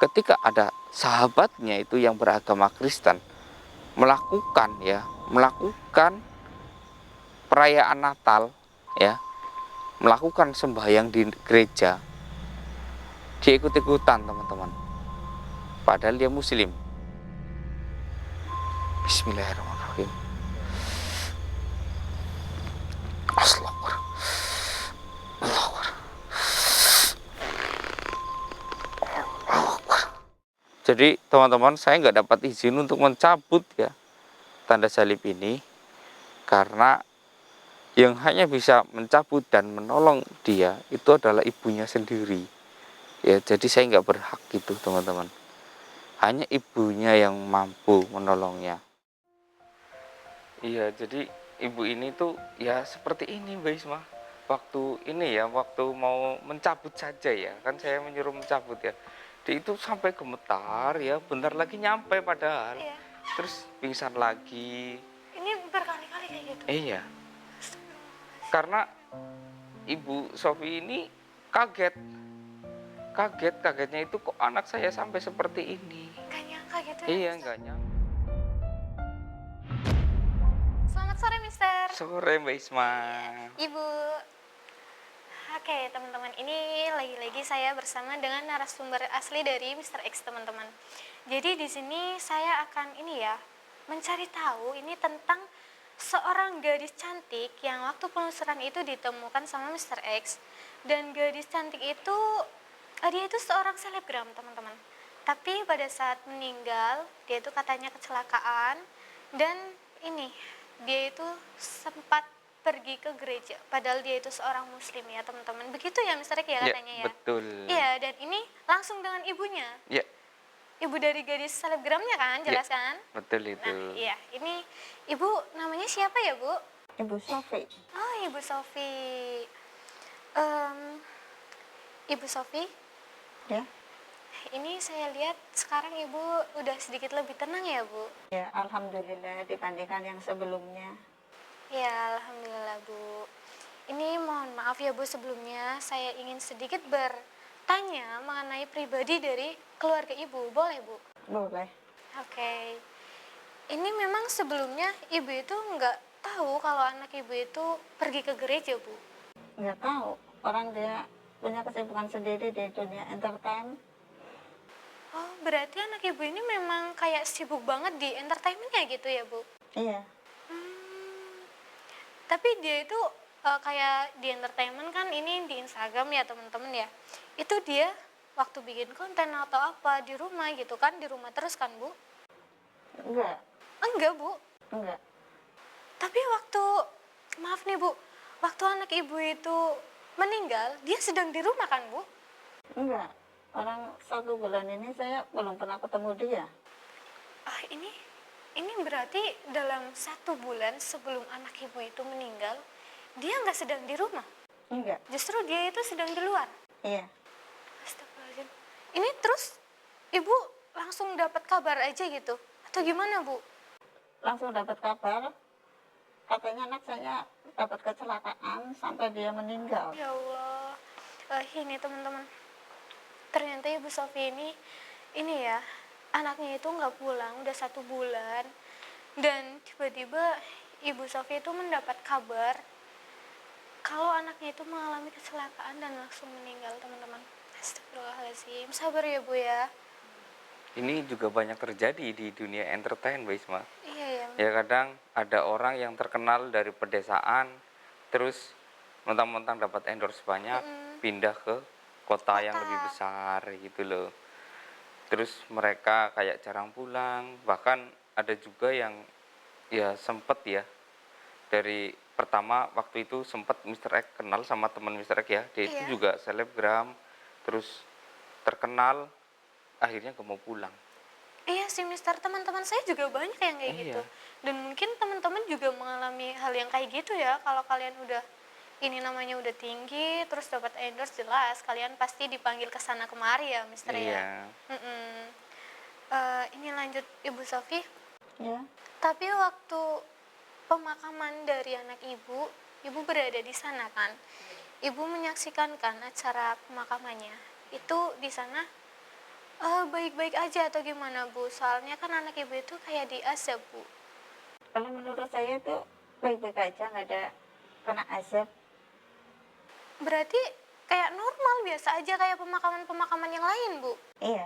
ketika ada sahabatnya itu yang beragama Kristen melakukan perayaan Natal, ya, melakukan sembahyang di gereja, dia ikut-ikutan teman-teman, padahal dia muslim. Bismillahirrahmanirrahim. Astagfirullah. Jadi teman-teman, saya nggak dapat izin untuk mencabut ya tanda salib ini, karena yang hanya bisa mencabut dan menolong dia itu adalah ibunya sendiri. Ya, jadi saya nggak berhak gitu teman-teman. Hanya ibunya yang mampu menolongnya. Iya, jadi ibu ini tuh ya seperti ini Mbak Isma. Waktu ini ya, waktu mau mencabut saja ya, kan saya menyuruh mencabut ya. Dia itu sampai gemetar ya, bentar lagi nyampe padahal. Iya. Terus pingsan lagi. Ini berkali-kali kayak gitu. Iya. Karena Ibu Sofi ini kaget. Kagetnya itu kok anak saya sampai seperti ini. Gak nyangka gitu ya. Iya, Mister. enggak nyangka. Selamat sore, Mister. Sore Mbak Isma. Ibu. Oke, teman-teman, ini lagi-lagi saya bersama dengan narasumber asli dari Mr. X, teman-teman. Jadi di sini saya akan mencari tahu ini tentang seorang gadis cantik yang waktu penelusuran itu ditemukan sama Mr. X. Dan gadis cantik itu dia itu seorang selebgram, teman-teman. Tapi pada saat meninggal, dia itu katanya kecelakaan dan dia itu sempat pergi ke gereja, padahal dia itu seorang muslim ya teman-teman. Begitu ya Mr. Ek ya katanya ya? Betul. Iya, dan ini langsung dengan ibunya. Ya. Ibu dari gadis selebgramnya kan, jelas kan? Betul itu. Nah iya, ini ibu namanya siapa ya Bu? Ibu Sofi. Oh, Ibu Sofi. Ibu Sofi, Ya, ini saya lihat sekarang ibu udah sedikit lebih tenang ya Bu? ya alhamdulillah dibandingkan yang sebelumnya. Ya, alhamdulillah Bu. Ini mohon maaf ya Bu, sebelumnya saya ingin sedikit bertanya mengenai pribadi dari keluarga Ibu. Boleh Bu? Boleh. Oke. Ini memang sebelumnya Ibu itu nggak tahu kalau anak Ibu itu pergi ke gereja Bu? Nggak tahu, orang dia punya kesibukan sendiri di dunia entertain. Oh, berarti anak Ibu ini memang kayak sibuk banget di entertainmentnya gitu ya Bu? Iya, Tapi dia itu kayak di entertainment kan, ini di Instagram ya teman-teman ya. Itu dia waktu bikin konten atau apa di rumah gitu kan, di rumah terus kan Bu? enggak, Enggak Bu. enggak. Tapi maaf nih Bu, waktu anak Ibu itu meninggal, dia sedang di rumah kan Bu? Enggak. Orang 1 bulan ini saya belum pernah ketemu dia. Ah, ini berarti dalam 1 bulan sebelum anak Ibu itu meninggal, dia nggak sedang di rumah? Enggak, Justru dia itu sedang di luar? iya. Astagfirullahaladzim. Ini terus Ibu langsung dapat kabar aja gitu? Atau gimana Bu? Langsung dapat kabar, katanya anak saya dapat kecelakaan sampai dia meninggal. Ya Allah. Ini teman-teman, ternyata Ibu Sofi ini ya, anaknya itu nggak pulang udah 1 bulan, dan tiba-tiba Ibu Sofi itu mendapat kabar kalau anaknya itu mengalami kecelakaan dan langsung meninggal teman-teman. Astagfirullahaladzim. Sabar ya Bu ya. Ini juga banyak terjadi di dunia entertain Mbak Isma. Iya ya. Ya, kadang ada orang yang terkenal dari pedesaan, terus mentang-mentang dapat endorse banyak, pindah ke kota yang lebih besar gitu loh. Terus mereka kayak jarang pulang, bahkan ada juga yang ya sempet ya, dari pertama waktu itu sempat Mr. X kenal sama teman Mr. X ya, dia itu Iya. juga selebgram, terus terkenal, akhirnya gak mau pulang. Iya sih Mister, teman-teman saya juga banyak yang kayak Iya. gitu. Dan mungkin teman-teman juga mengalami hal yang kayak gitu ya. Kalau kalian udah namanya udah tinggi, terus dapat endorse, jelas kalian pasti dipanggil ke sana kemari ya Mister ya. Iya. Ini lanjut Ibu Sofi. Ya, Tapi waktu pemakaman dari anak Ibu berada di sana kan? Ibu menyaksikan kan acara pemakamannya. Itu di sana Baik-baik aja atau gimana Bu? Soalnya kan anak ibu itu kayak diazab Bu. Kalau menurut saya itu baik-baik aja, nggak ada kena azab. Berarti kayak normal biasa aja kayak pemakaman-pemakaman yang lain Bu. Iya,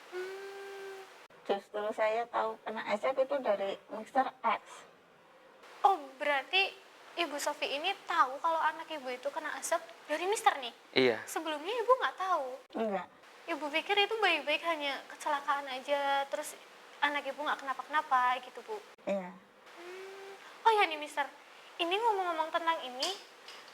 Hmm. justru saya tahu kena azab itu dari Mr. X. Oh berarti Ibu Sofi ini tahu kalau anak ibu itu kena azab dari Mister nih? Iya. Sebelumnya ibu nggak tahu. Enggak. Ibu pikir itu baik-baik hanya kecelakaan aja, terus anak ibu nggak kenapa-kenapa gitu Bu. Iya. Oh ya nih Mister, ini ngomong-ngomong tentang ini,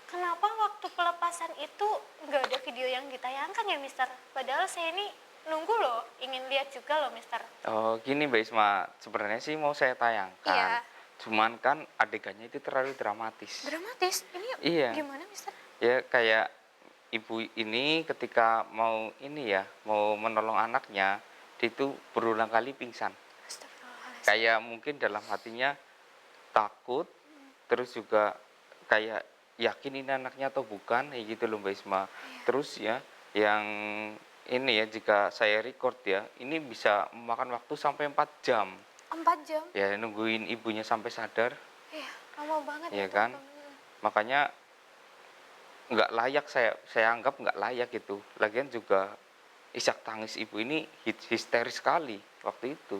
kenapa waktu pelepasan itu nggak ada video yang ditayangkan ya Mister? Padahal saya ini nunggu loh, ingin lihat juga loh Mister. Oh, gini Mbak Isma, sebenarnya sih mau saya tayangkan. Iya. Cuman kan adegannya itu terlalu dramatis. Dramatis, ini Iya. gimana Mister? Ya kayak ibu ini ketika mau ini ya, mau menolong anaknya, dia itu berulang kali pingsan. Astagfirullahaladzim. Kayak mungkin dalam hatinya takut, terus juga kayak yakin ini anaknya atau bukan, kayak gitu loh Mbak Isma. Terus ya, yang ini ya jika saya record ya, ini bisa memakan waktu sampai 4 jam. 4 jam? Ya nungguin ibunya sampai sadar, Iya, lama banget ya itu. kan? Makanya nggak layak, saya anggap nggak layak gitu. Lagian juga isak tangis ibu ini histeris sekali waktu itu.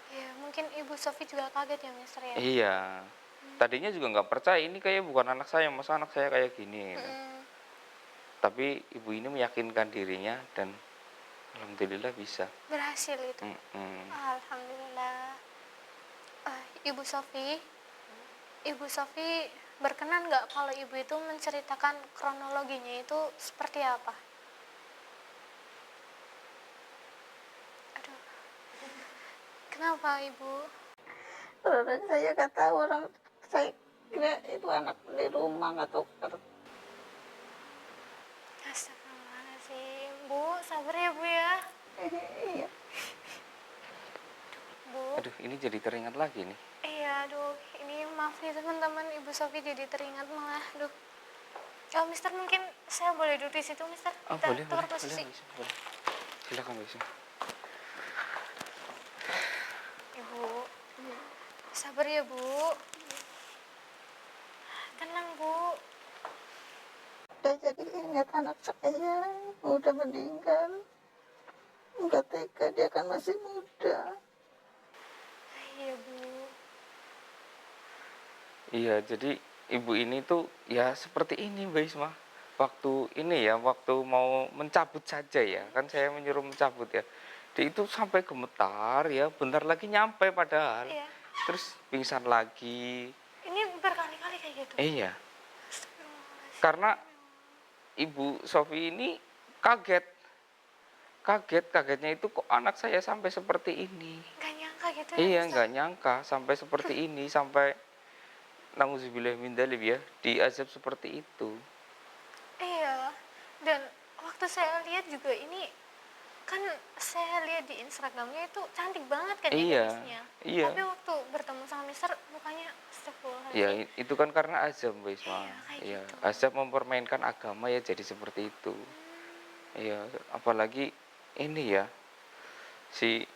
Iya, mungkin Ibu Sofi juga kaget ya Mister ya. Iya. Tadinya juga nggak percaya ini kayak bukan anak saya, masa anak saya kayak gini. Gitu. Mm, Tapi ibu ini meyakinkan dirinya dan alhamdulillah bisa. berhasil itu. Mm-mm. Alhamdulillah. Ibu Sofi, Ibu Sofi berkenan nggak kalau ibu itu menceritakan kronologinya itu seperti apa? Aduh, kenapa ibu? Terus saya nggak tahu, orang saya kira itu anak di rumah, nggak tahu. Astagfirullahaladzim, Bu, sabar ya Bu ya. Iya. Bu, Aduh, ini jadi teringat lagi nih. iya aduh, ini maaf nih teman-teman, Ibu Sofi jadi teringat malah, aduh. Oh, Mister mungkin saya boleh duduk di situ, Mister? Oh, Kita boleh, tukar boleh, posisi. boleh. Silakan, Mbak Isma. Ibu, sabar ya Bu. Tenang Bu. Udah jadi ingat anak saya udah meninggal. Nggak tega, dia kan masih muda. Iya Bu. Iya, jadi ibu ini tuh ya seperti ini Mbak Isma. Waktu ini ya, waktu mau mencabut saja ya, kan saya menyuruh mencabut ya. Dia itu sampai gemetar ya, bentar lagi nyampe padahal. Iya. Terus pingsan lagi. Ini berkali-kali kayak gitu. Iya, Astagfirullahaladzim. karena ibu Sofi ini kaget. Kagetnya itu kok anak saya sampai seperti ini. Gak nyangka gitu ya Iya, Mister? nggak nyangka sampai seperti ini, sampai nauzubillah min dzalik ya, diazab seperti itu. Iya. Dan waktu saya lihat juga ini kan saya lihat di Instagramnya itu cantik banget kan ya Iya, gadisnya. iya. Tapi waktu bertemu sama Mister mukanya Ya, astagfirullahaladzim. itu kan karena azab, Mbak Isma. Iya, kayak Iya, gitu. azab mempermainkan agama ya jadi seperti itu. Iya, apalagi ini ya, si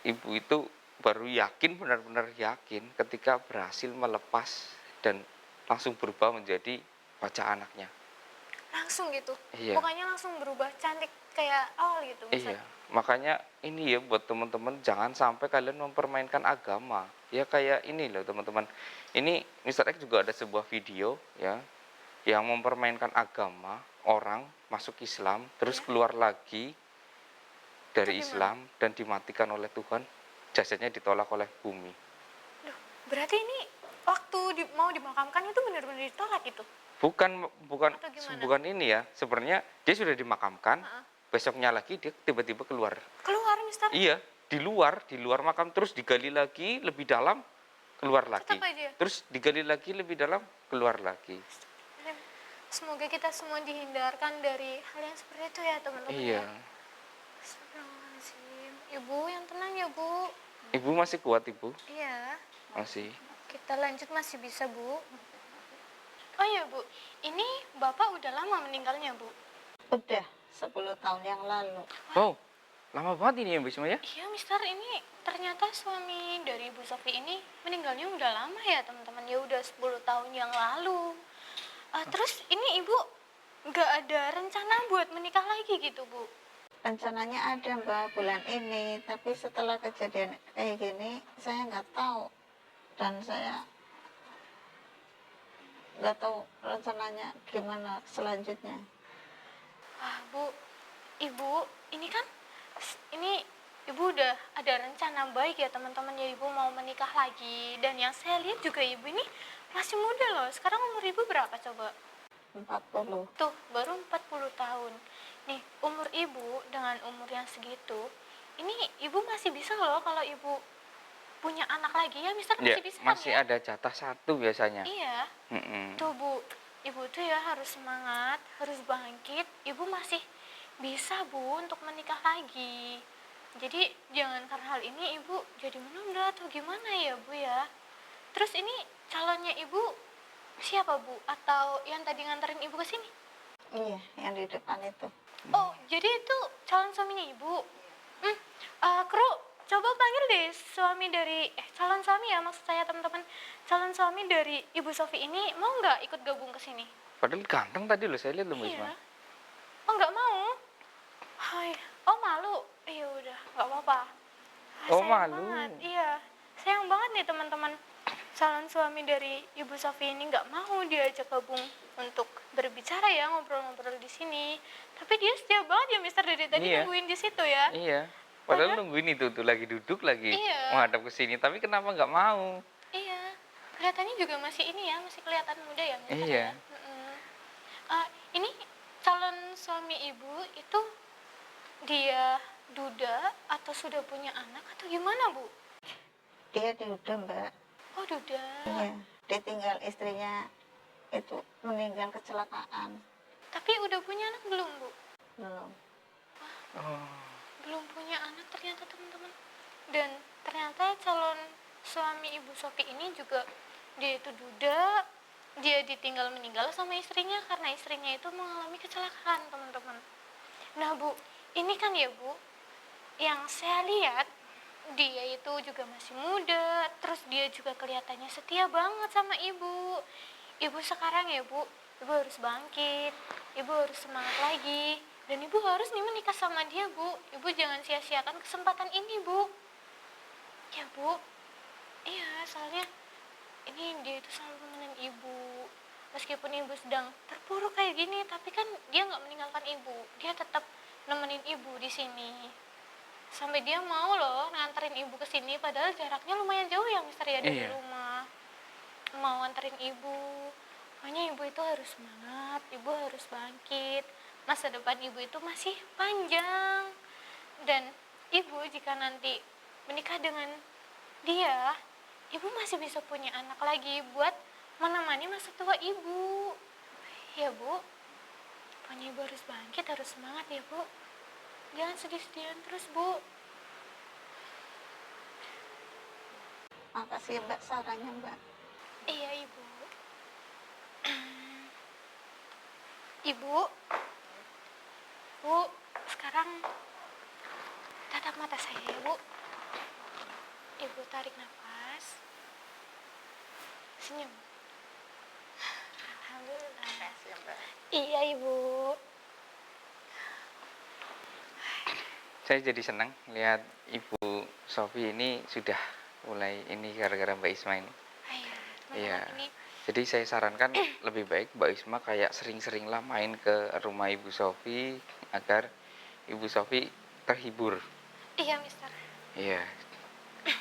ibu itu baru yakin, benar-benar yakin ketika berhasil melepas dan langsung berubah menjadi wajah anaknya. Langsung gitu. Iya. Mukanya langsung berubah cantik kayak awal gitu Mister. Iya, makanya ini ya buat teman-teman jangan sampai kalian mempermainkan agama. Ya kayak ini loh teman-teman. Ini Mr. X juga ada sebuah video ya yang mempermainkan agama, orang masuk Islam terus Ya. keluar lagi dari Itu gimana? Islam dan dimatikan oleh Tuhan, jasadnya ditolak oleh bumi. Duh, berarti ini waktu mau dimakamkan itu benar-benar ditolak itu. Bukan bukan Atau gimana? bukan ini ya. Sebenarnya dia sudah dimakamkan, Heeh. besoknya lagi dia tiba-tiba keluar. Keluar Mister. Iya, di luar makam terus digali lagi lebih dalam, keluar lagi. Tetap aja. Terus digali lagi lebih dalam, keluar lagi. Semoga kita semua dihindarkan dari hal yang seperti itu ya teman-teman Iya. ya. Astagfirullahaladzim. Ibu yang tenang ya Bu. Ibu masih kuat, Ibu? Iya. Masih. Kita lanjut masih bisa Bu. Oh iya Bu, ini Bapak udah lama meninggalnya Bu? Udah 10 tahun yang lalu. Oh, lama banget ini ya Mbak Isma ya? Iya, Mister, ini ternyata suami dari Ibu Sofi ini meninggalnya udah lama ya, teman-teman. Ya udah 10 tahun yang lalu. Terus ini Ibu nggak ada rencana buat menikah lagi gitu, Bu? Rencananya ada Mbak bulan ini, tapi setelah kejadian kayak gini saya nggak tahu, dan saya nggak tahu rencananya gimana selanjutnya. Bu, Ibu, ini kan ini Ibu udah ada rencana baik ya, teman-teman, ya. Ibu mau menikah lagi, dan yang saya lihat juga Ibu ini masih muda loh. Sekarang umur Ibu berapa coba? 40. Tuh, baru 40 tahun. Nih, umur Ibu dengan umur yang segitu, ini Ibu masih bisa loh kalau Ibu punya anak lagi ya, Mister, Ya, masih bisa kan masih ya? ada jatah satu biasanya. Iya. Mm-mm. Tuh, Bu, Ibu tuh ya harus semangat, harus bangkit. Ibu masih bisa, Bu, untuk menikah lagi. Jadi jangan karena hal ini Ibu jadi menunda atau gimana ya, Bu ya. Terus ini calonnya Ibu siapa, Bu? Atau yang tadi nganterin Ibu ke sini? Iya, yang di depan itu. Oh, jadi itu calon suaminya Ibu. Kru, coba panggil deh suami dari calon suami ya, maksud saya, teman-teman. Calon suami dari Ibu Sofi ini mau nggak ikut gabung ke sini? Padahal ganteng tadi loh, saya lihat loh Mbak Isma. Iya. Oh, nggak mau? Hai. Oh, malu. Iya udah, nggak apa-apa. Oh, Sayang malu. banget. Iya. Sayang banget nih, teman-teman. Calon suami dari Ibu Sofi ini nggak mau diajak gabung untuk berbicara ya, ngobrol-ngobrol di sini. Tapi dia setia banget ya, Mister, dari tadi Iya. nungguin di situ ya. Iya. Padahal nungguin itu tuh lagi duduk lagi Iya. menghadap ke sini, tapi kenapa nggak mau? Iya, kelihatannya juga masih ini ya, masih kelihatan muda ya, Mister Iya. ya. Ini calon suami Ibu itu dia duda atau sudah punya anak atau gimana, Bu? Dia diudah Mbak. Oh, duda. Iya, ditinggal istrinya itu meninggal kecelakaan. Tapi udah punya anak belum, Bu? Belum. Oh. Belum punya anak ternyata, teman-teman. Dan ternyata calon suami Ibu Sofi ini juga dia itu duda. Dia ditinggal meninggal sama istrinya karena istrinya itu mengalami kecelakaan, teman-teman. Nah, Bu, ini kan ya, Bu, yang saya lihat dia itu juga masih muda, terus dia juga kelihatannya setia banget sama Ibu. Ibu sekarang ya, Bu, Ibu harus bangkit, Ibu harus semangat lagi, dan Ibu harus nih menikah sama dia, Bu. Ibu jangan sia-siakan kesempatan ini, Bu. Ya, Bu. Iya, soalnya ini dia itu selalu nemenin Ibu. Meskipun Ibu sedang terpuruk kayak gini, tapi kan dia nggak meninggalkan Ibu. Dia tetap nemenin Ibu di sini. Sampai dia mau loh nganterin Ibu ke sini, padahal jaraknya lumayan jauh ya, Mister ya, dari Iya. rumah. Mau nganterin Ibu. Makanya Ibu itu harus semangat, Ibu harus bangkit. Masa depan Ibu itu masih panjang. Dan Ibu jika nanti menikah dengan dia, Ibu masih bisa punya anak lagi buat menemani masa tua Ibu. Ya, Bu. Pokoknya Ibu harus bangkit, harus semangat ya, Bu. Jangan sedih-sedihan terus, Bu. Makasih ya Mbak sarannya Mbak. Iya, Ibu. Ibu. Bu, sekarang tatap mata saya ya, Bu. Ibu tarik nafas. Senyum. Alhamdulillah. Makasih ya Mbak. Iya, Ibu. Saya jadi senang lihat Ibu Sofi ini sudah mulai ini gara-gara Mbak Isma ini. Iya. Ini Jadi saya sarankan lebih baik Mbak Isma kayak sering-seringlah main ke rumah Ibu Sofi agar Ibu Sofi terhibur. iya, Mister. Iya.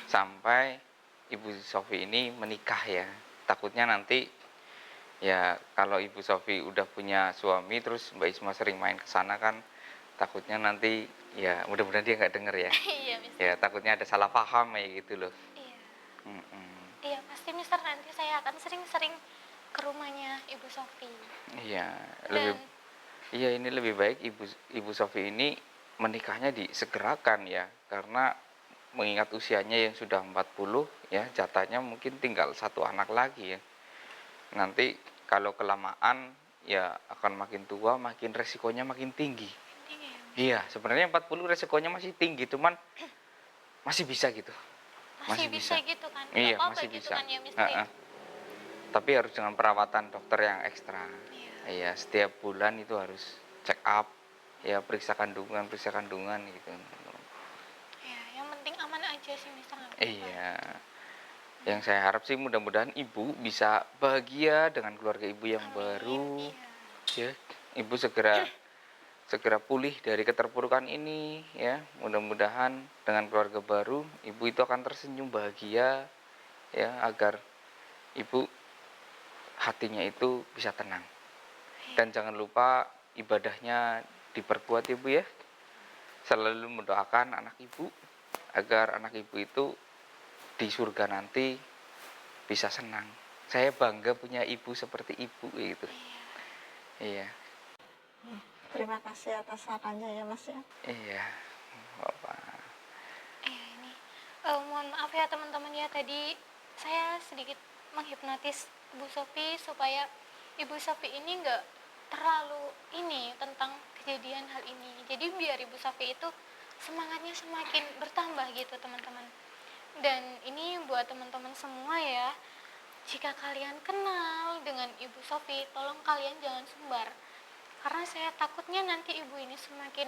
Sampai Ibu Sofi ini menikah ya. Takutnya nanti ya kalau Ibu Sofi udah punya suami terus Mbak Isma sering main ke sana kan takutnya nanti ya mudah-mudahan dia nggak denger ya. Iya, Mister. Ya takutnya ada salah paham ya gitu loh. Iya. Mm-mm. Iya, pasti, Mister, nanti saya akan sering-sering ke rumahnya Ibu Sofi. Iya, Dan iya ini lebih baik Ibu Sofi ini menikahnya disegerakan ya karena mengingat usianya yang sudah 40 ya jatahnya mungkin tinggal satu anak lagi ya. Nanti kalau kelamaan ya akan makin tua makin resikonya makin tinggi. tinggi ya, Bu. Iya, sebenarnya 40 resikonya masih tinggi, cuman masih bisa gitu. Masih Masih bisa bisa. gitu kan? Nggak Iya, apa-apa masih gitu bisa. kan ya Mister ya? Heeh. Tapi harus dengan perawatan dokter yang ekstra. Iya. Iya, setiap bulan itu harus check up, ya periksa kandungan gitu. Ya, yang penting aman aja sih Mister, nggak apa-apa. Iya. Yang saya harap sih mudah-mudahan ibu bisa bahagia dengan keluarga ibu yang Amin, baru. iya. Ya, ibu segera segera pulih dari keterpurukan ini ya. Mudah-mudahan dengan keluarga baru ibu itu akan tersenyum bahagia ya, agar ibu hatinya itu bisa tenang. Dan jangan lupa ibadahnya diperkuat ibu ya. Selalu mendoakan anak ibu agar anak ibu itu di surga nanti bisa senang. Saya bangga punya ibu seperti ibu gitu. Iya. Terima kasih atas sarannya ya Mas ya. Iya. Bapak. Iya ini, mohon maaf ya teman-teman ya, tadi saya sedikit menghipnotis Bu Sofi supaya Ibu Sofi ini nggak terlalu ini tentang kejadian hal ini. Jadi biar Ibu Sofi itu semangatnya semakin bertambah gitu teman-teman. Dan ini buat teman-teman semua ya, jika kalian kenal dengan Ibu Sofi, tolong kalian jangan sumbar. Karena saya takutnya nanti ibu ini semakin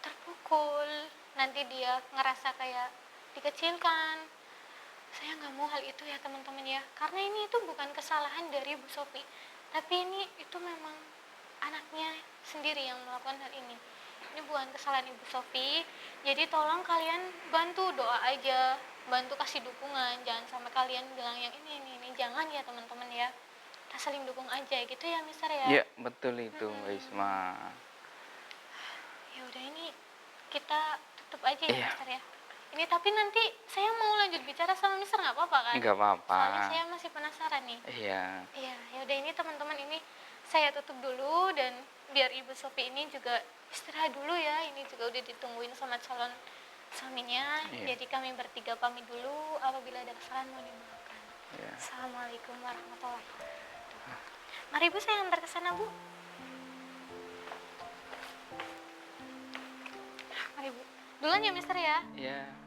terpukul, nanti dia ngerasa kayak dikecilkan. Saya nggak mau hal itu ya teman-teman ya, karena ini itu bukan kesalahan dari Bu Sofi, tapi ini itu memang anaknya sendiri yang melakukan hal ini bukan kesalahan Ibu Sofi. Jadi tolong kalian bantu doa aja, bantu kasih dukungan, jangan sampai kalian bilang yang ini jangan ya teman-teman ya, kita saling dukung aja gitu ya Mister ya. Iya, betul itu Mbak Isma. Ya udah ini kita tutup aja ya Iya. Mister ya. Ini tapi nanti saya mau lanjut bicara sama Mister nggak apa-apa kan? Nggak apa-apa. Soalnya saya masih penasaran nih. Iya. Iya, ya udah ini teman-teman, ini saya tutup dulu dan biar Ibu Sofi ini juga istirahat dulu ya. Ini juga udah ditungguin sama calon suaminya. Iya. Jadi kami bertiga pamit dulu. Apabila ada kesalahan mohon dimaafkan. Iya. Assalamualaikum warahmatullahi wabarakatuh. Mari Bu, saya antar ke sana Bu. Mari Bu. Duluan ya Mister ya. Iya.